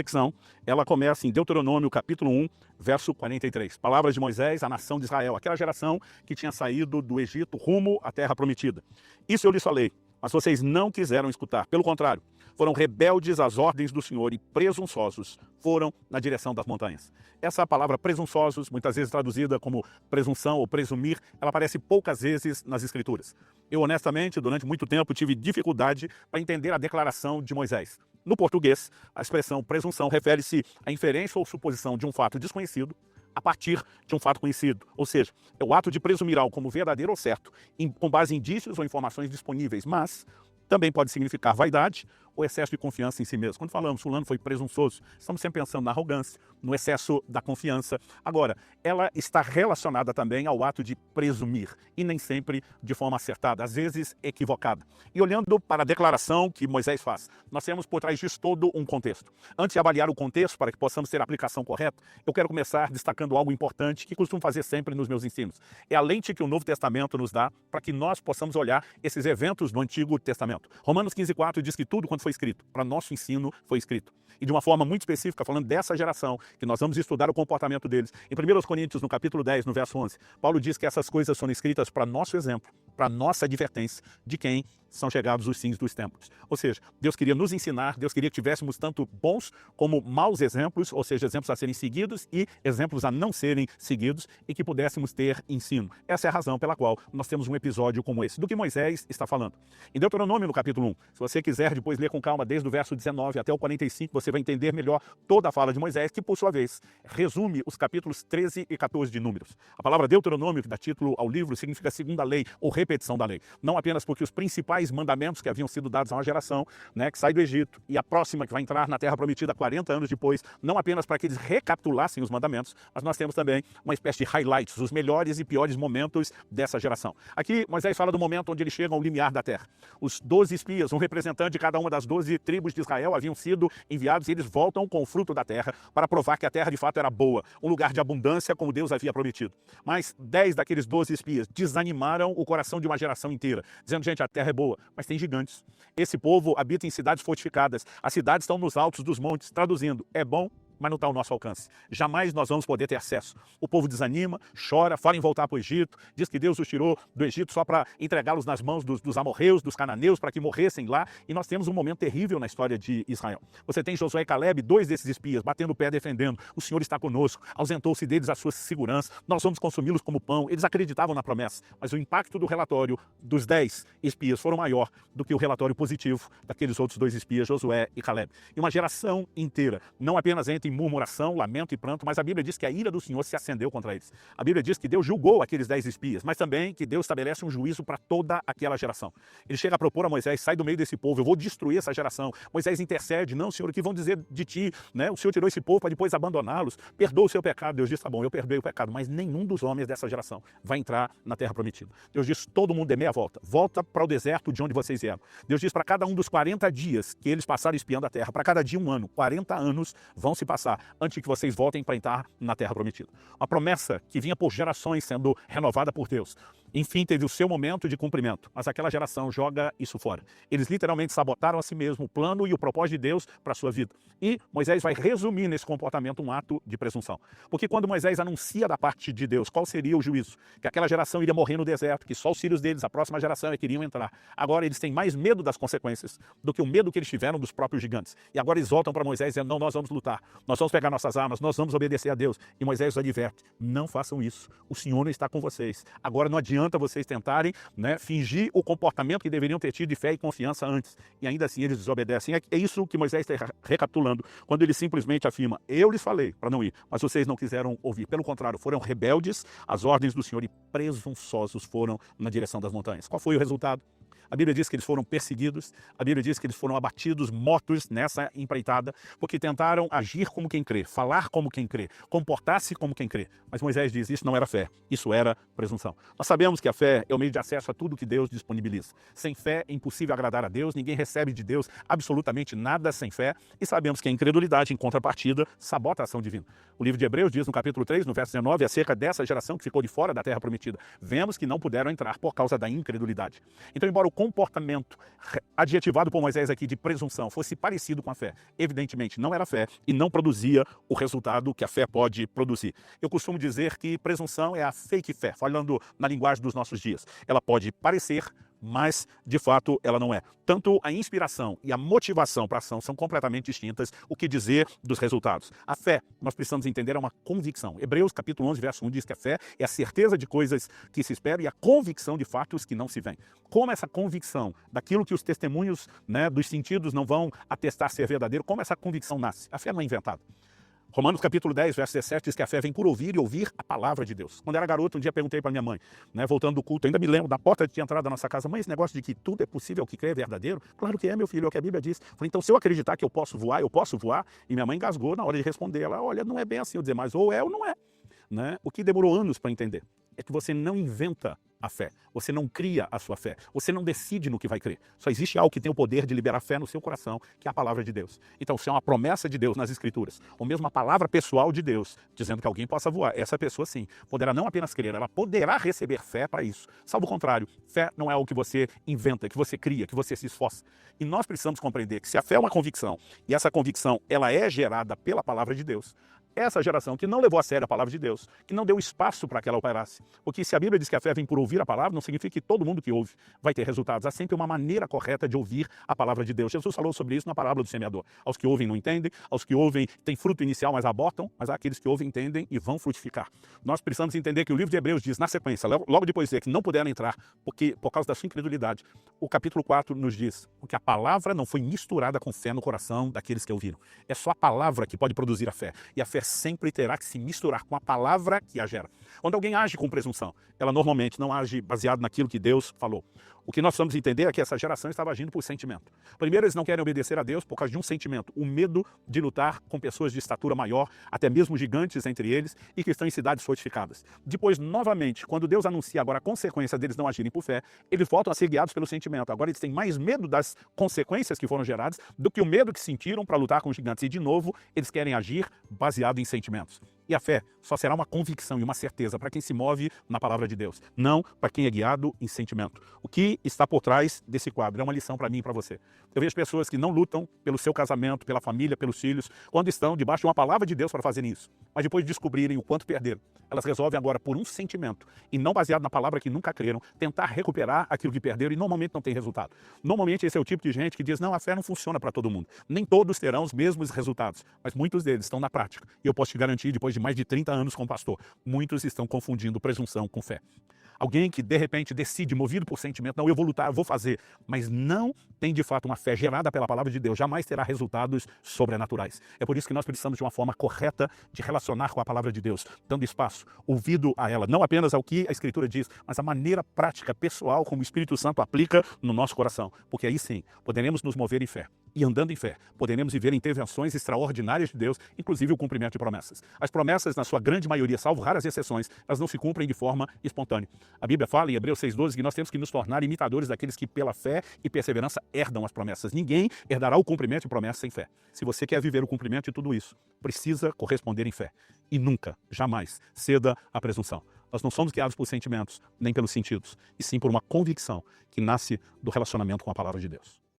reflexão, ela começa em Deuteronômio capítulo 1, verso 43. Palavras de Moisés à nação de Israel, aquela geração que tinha saído do Egito rumo à terra prometida. Isso eu lhes falei, mas vocês não quiseram escutar. Pelo contrário, foram rebeldes às ordens do Senhor e presunçosos foram na direção das montanhas. Essa palavra presunçosos, muitas vezes traduzida como presunção ou presumir, ela aparece poucas vezes nas Escrituras. Eu, honestamente, durante muito tempo, tive dificuldade para entender a declaração de Moisés. No português, a expressão presunção refere-se à inferência ou suposição de um fato desconhecido a partir de um fato conhecido. Ou seja, é o ato de presumir algo como verdadeiro ou certo, com base em indícios ou informações disponíveis, mas também pode significar vaidade ou excesso de confiança em si mesmo. Quando falamos fulano foi presunçoso, estamos sempre pensando na arrogância, no excesso da confiança. Agora, ela está relacionada também ao ato de presumir, e nem sempre de forma acertada, às vezes equivocada. E olhando para a declaração que Moisés faz, nós temos por trás disso todo um contexto. Antes de avaliar o contexto, para que possamos ter a aplicação correta, eu quero começar destacando algo importante que costumo fazer sempre nos meus ensinos. É a lente que o Novo Testamento nos dá para que nós possamos olhar esses eventos do Antigo Testamento. Romanos 15:4 diz que tudo quanto foi escrito, para nosso ensino foi escrito. E de uma forma muito específica, falando dessa geração, que nós vamos estudar o comportamento deles. Em 1 Coríntios, no capítulo 10, no verso 11, Paulo diz que essas coisas foram escritas para nosso exemplo, para nossa advertência de quem são chegados os fins dos tempos. Ou seja, Deus queria nos ensinar, Deus queria que tivéssemos tanto bons como maus exemplos, ou seja, exemplos a serem seguidos e exemplos a não serem seguidos, e que pudéssemos ter ensino. Essa é a razão pela qual nós temos um episódio como esse, do que Moisés está falando. Em Deuteronômio, no capítulo 1, se você quiser depois ler com calma desde o verso 19 até o 45, você vai entender melhor toda a fala de Moisés, que por sua vez resume os capítulos 13 e 14 de Números. A palavra Deuteronômio, que dá título ao livro, significa segunda lei ou repetição da lei. Não apenas porque os principais mandamentos que haviam sido dados a uma geração, que sai do Egito, e a próxima que vai entrar na Terra Prometida 40 anos depois, não apenas para que eles recapitulassem os mandamentos, mas nós temos também uma espécie de highlights, os melhores e piores momentos dessa geração. Aqui Moisés fala do momento onde eles chegam ao limiar da terra. Os 12 espias, um representante de cada uma das 12 tribos de Israel, haviam sido enviados e eles voltam com o fruto da terra para provar que a terra de fato era boa, um lugar de abundância como Deus havia prometido. Mas 10 daqueles 12 espias desanimaram o coração de uma geração inteira, dizendo, gente, a terra é boa, mas tem gigantes. Esse povo habita em cidades fortificadas, as cidades estão nos altos dos montes, traduzindo, é bom, mas não está ao nosso alcance. Jamais nós vamos poder ter acesso. O povo desanima, chora, fala em voltar para o Egito, diz que Deus os tirou do Egito só para entregá-los nas mãos dos amorreus, dos cananeus, para que morressem lá, e nós temos um momento terrível na história de Israel. Você tem Josué e Caleb, 2 desses espias, batendo o pé, defendendo, o Senhor está conosco, ausentou-se deles a sua segurança, nós vamos consumi-los como pão. Eles acreditavam na promessa, mas o impacto do relatório dos 10 espias foram maior do que o relatório positivo daqueles outros 2 espias, Josué e Caleb. E uma geração inteira, não apenas entre em murmuração, lamento e pranto, mas a Bíblia diz que a ira do Senhor se acendeu contra eles. A Bíblia diz que Deus julgou aqueles 10 espias, mas também que Deus estabelece um juízo para toda aquela geração. Ele chega a propor a Moisés, sai do meio desse povo, eu vou destruir essa geração. Moisés intercede, não, Senhor, o que vão dizer de ti? O Senhor tirou esse povo para depois abandoná-los, perdoa o seu pecado. Deus diz, tá bom, eu perdoei o pecado, mas nenhum dos homens dessa geração vai entrar na terra prometida. Deus diz, todo mundo dê meia volta, volta para o deserto de onde vocês vieram. Deus diz, para cada um dos 40 dias que eles passaram espiando a terra, para cada dia 1 ano, 40 anos vão se passar antes que vocês voltem para entrar na terra prometida. Uma promessa que vinha por gerações sendo renovada por Deus. Enfim, teve o seu momento de cumprimento, mas aquela geração joga isso fora. Eles literalmente sabotaram a si mesmo o plano e o propósito de Deus para a sua vida. E Moisés vai resumir nesse comportamento um ato de presunção. Porque quando Moisés anuncia da parte de Deus qual seria o juízo, que aquela geração iria morrer no deserto, que só os filhos deles, a próxima geração, é que iriam entrar. Agora eles têm mais medo das consequências do que o medo que eles tiveram dos próprios gigantes. E agora eles voltam para Moisés dizendo, não, nós vamos lutar, nós vamos pegar nossas armas, nós vamos obedecer a Deus. E Moisés os adverte, não façam isso, o Senhor não está com vocês. Agora não adianta vocês tentarem fingir o comportamento que deveriam ter tido de fé e confiança antes. E ainda assim eles desobedecem. É isso que Moisés está recapitulando, quando ele simplesmente afirma, eu lhes falei para não ir, mas vocês não quiseram ouvir. Pelo contrário, foram rebeldes às ordens do Senhor e presunçosos foram na direção das montanhas. Qual foi o resultado? A Bíblia diz que eles foram perseguidos, a Bíblia diz que eles foram abatidos, mortos nessa empreitada, porque tentaram agir como quem crê, falar como quem crê, comportar-se como quem crê. Mas Moisés diz, isso não era fé, isso era presunção. Nós sabemos que a fé é o meio de acesso a tudo que Deus disponibiliza. Sem fé é impossível agradar a Deus, ninguém recebe de Deus absolutamente nada sem fé, e sabemos que a incredulidade, em contrapartida, sabota a ação divina. O livro de Hebreus diz no capítulo 3, no verso 19, acerca dessa geração que ficou de fora da terra prometida. Vemos que não puderam entrar por causa da incredulidade. Então, embora o comportamento adjetivado por Moisés aqui de presunção fosse parecido com a fé, evidentemente não era fé e não produzia o resultado que a fé pode produzir. Eu costumo dizer que presunção é a fake fé, falando na linguagem dos nossos dias. Ela pode parecer, mas de fato ela não é. Tanto a inspiração e a motivação para a ação são completamente distintas. O que dizer dos resultados? A fé, nós precisamos entender, é uma convicção. Hebreus capítulo 11, verso 1 diz que a fé é a certeza de coisas que se esperam e a convicção de fatos que não se veem. Como essa convicção daquilo que os testemunhos, dos sentidos não vão atestar ser verdadeiro, como essa convicção nasce? A fé não é inventada. Romanos capítulo 10, verso 17, diz que a fé vem por ouvir e ouvir a palavra de Deus. Quando eu era garoto, um dia perguntei para minha mãe, voltando do culto, ainda me lembro, da porta de entrada da nossa casa, mãe, esse negócio de que tudo é possível, que crê é verdadeiro? Claro que é, meu filho, é o que a Bíblia diz. Falei, então se eu acreditar que eu posso voar, eu posso voar? E minha mãe engasgou na hora de responder. Ela, olha, não é bem assim, eu dizer, mas ou é ou não é. O que demorou anos para entender é que você não inventa a fé, você não cria a sua fé, você não decide no que vai crer. Só existe algo que tem o poder de liberar fé no seu coração, que é a palavra de Deus. Então, se é uma promessa de Deus nas Escrituras, ou mesmo a palavra pessoal de Deus, dizendo que alguém possa voar, essa pessoa sim, poderá não apenas crer, ela poderá receber fé para isso. Salvo o contrário, fé não é algo que você inventa, que você cria, que você se esforça. E nós precisamos compreender que se a fé é uma convicção, e essa convicção ela é gerada pela palavra de Deus, essa geração que não levou a sério a palavra de Deus, que não deu espaço para que ela operasse. Porque se a Bíblia diz que a fé vem por ouvir a palavra, não significa que todo mundo que ouve vai ter resultados. Há sempre uma maneira correta de ouvir a palavra de Deus. Jesus falou sobre isso na parábola do semeador. Aos que ouvem não entendem, aos que ouvem têm fruto inicial, mas abortam, mas há aqueles que ouvem entendem e vão frutificar. Nós precisamos entender que o livro de Hebreus diz, na sequência, logo depois de dizer que não puderam entrar, porque por causa da sua incredulidade, o capítulo 4 nos diz que a palavra não foi misturada com fé no coração daqueles que ouviram. É só a palavra que pode produzir a fé. E a fé sempre terá que se misturar com a palavra que a gera. Quando alguém age com presunção, ela normalmente não age baseado naquilo que Deus falou. O que nós precisamos entender é que essa geração estava agindo por sentimento. Primeiro, eles não querem obedecer a Deus por causa de um sentimento, o medo de lutar com pessoas de estatura maior, até mesmo gigantes entre eles, e que estão em cidades fortificadas. Depois, novamente, quando Deus anuncia agora a consequência deles não agirem por fé, eles voltam a ser guiados pelo sentimento. Agora eles têm mais medo das consequências que foram geradas do que o medo que sentiram para lutar com os gigantes. E, de novo, eles querem agir baseado em sentimentos. E a fé só será uma convicção e uma certeza para quem se move na palavra de Deus, não para quem é guiado em sentimento. O que está por trás desse quadro é uma lição para mim e para você. Eu vejo pessoas que não lutam pelo seu casamento, pela família, pelos filhos, quando estão debaixo de uma palavra de Deus para fazerem isso. Mas depois de descobrirem o quanto perderam, elas resolvem agora, por um sentimento, e não baseado na palavra que nunca creram, tentar recuperar aquilo que perderam e normalmente não tem resultado. Normalmente esse é o tipo de gente que diz, não, a fé não funciona para todo mundo. Nem todos terão os mesmos resultados, mas muitos deles estão na prática. E eu posso te garantir, depois de mais de 30 anos como pastor, muitos estão confundindo presunção com fé. Alguém que de repente decide, movido por sentimento, não, eu vou lutar, eu vou fazer, mas não tem de fato uma fé gerada pela palavra de Deus, jamais terá resultados sobrenaturais. É por isso que nós precisamos de uma forma correta de relacionar com a palavra de Deus, dando espaço, ouvido a ela, não apenas ao que a Escritura diz, mas a maneira prática, pessoal, como o Espírito Santo aplica no nosso coração, porque aí sim, poderemos nos mover em fé. E andando em fé, poderemos viver intervenções extraordinárias de Deus, inclusive o cumprimento de promessas. As promessas, na sua grande maioria, salvo raras exceções, elas não se cumprem de forma espontânea. A Bíblia fala em Hebreus 6,12 que nós temos que nos tornar imitadores daqueles que pela fé e perseverança herdam as promessas. Ninguém herdará o cumprimento de promessas sem fé. Se você quer viver o cumprimento de tudo isso, precisa corresponder em fé. E nunca, jamais, ceda à presunção. Nós não somos guiados por sentimentos, nem pelos sentidos, e sim por uma convicção que nasce do relacionamento com a palavra de Deus.